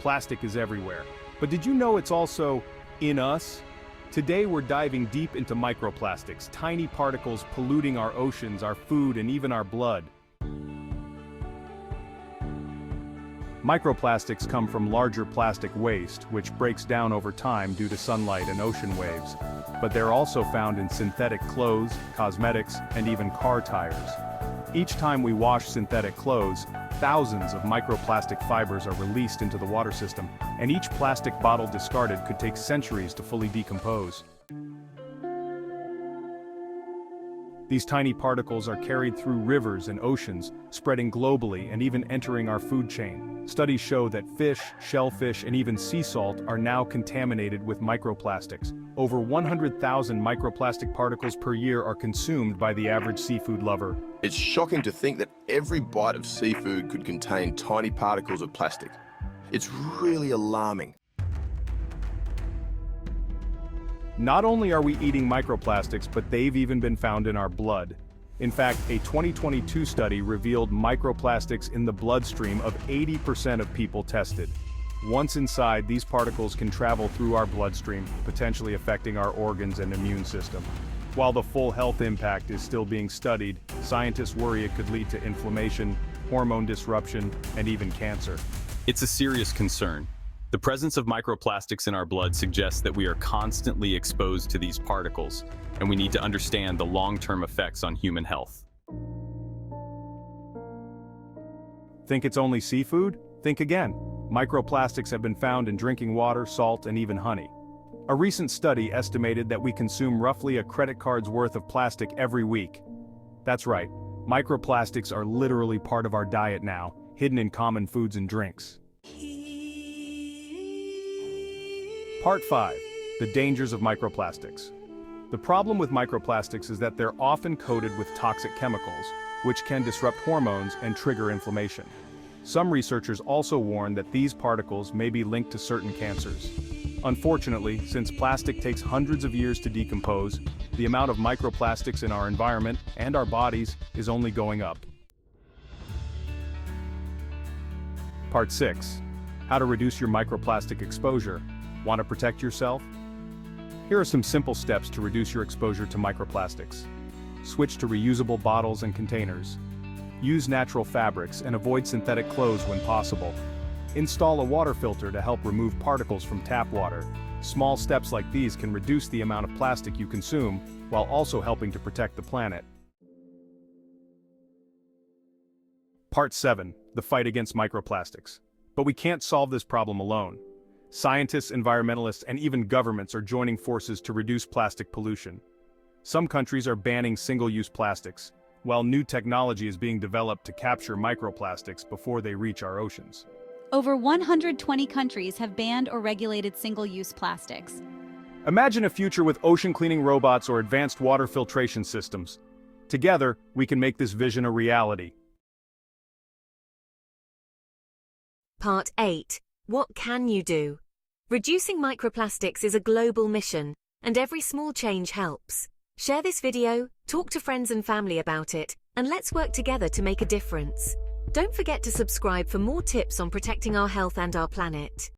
plastic is everywhere. But did you know it's also in us? Today we're diving deep into microplastics, tiny particles polluting our oceans, our food, and even our blood. Microplastics come from larger plastic waste, which breaks down over time due to sunlight and ocean waves. But they're also found in synthetic clothes, cosmetics, and even car tires. Each time we wash synthetic clothes, thousands of microplastic fibers are released into the water system, and each plastic bottle discarded could take centuries to fully decompose. These tiny particles are carried through rivers and oceans, spreading globally and even entering our food chain. Studies show that fish, shellfish, and even sea salt are now contaminated with microplastics. Over 100,000 microplastic particles per year are consumed by the average seafood lover. It's shocking to think that every bite of seafood could contain tiny particles of plastic. It's really alarming. Not only are we eating microplastics, but they've even been found in our blood. In fact, a 2022 study revealed microplastics in the bloodstream of 80% of people tested. Once inside, these particles can travel through our bloodstream, potentially affecting our organs and immune system. While the full health impact is still being studied, scientists worry it could lead to inflammation, hormone disruption, and even cancer. It's a serious concern. The presence of microplastics in our blood suggests that we are constantly exposed to these particles, and we need to understand the long-term effects on human health. Think it's only seafood? Think again. Microplastics have been found in drinking water, salt, and even honey. A recent study estimated that we consume roughly a credit card's worth of plastic every week. That's right, microplastics are literally part of our diet now, hidden in common foods and drinks. Part 5. The dangers of microplastics. The problem with microplastics is that they're often coated with toxic chemicals, which can disrupt hormones and trigger inflammation. Some researchers also warn that these particles may be linked to certain cancers. Unfortunately, since plastic takes hundreds of years to decompose, the amount of microplastics in our environment and our bodies is only going up. Part 6. How to reduce your microplastic exposure. Want to protect yourself? Here are some simple steps to reduce your exposure to microplastics. Switch to reusable bottles and containers. Use natural fabrics and avoid synthetic clothes when possible. Install a water filter to help remove particles from tap water. Small steps like these can reduce the amount of plastic you consume, while also helping to protect the planet. Part 7. The fight against microplastics. But we can't solve this problem alone. Scientists, environmentalists, and even governments are joining forces to reduce plastic pollution. Some countries are banning single-use plastics, while new technology is being developed to capture microplastics before they reach our oceans. Over 120 countries have banned or regulated single-use plastics. Imagine a future with ocean-cleaning robots or advanced water filtration systems. Together, we can make this vision a reality. Part 8. What can you do? Reducing microplastics is a global mission, and every small change helps. Share this video, talk to friends and family about it, and let's work together to make a difference. Don't forget to subscribe for more tips on protecting our health and our planet.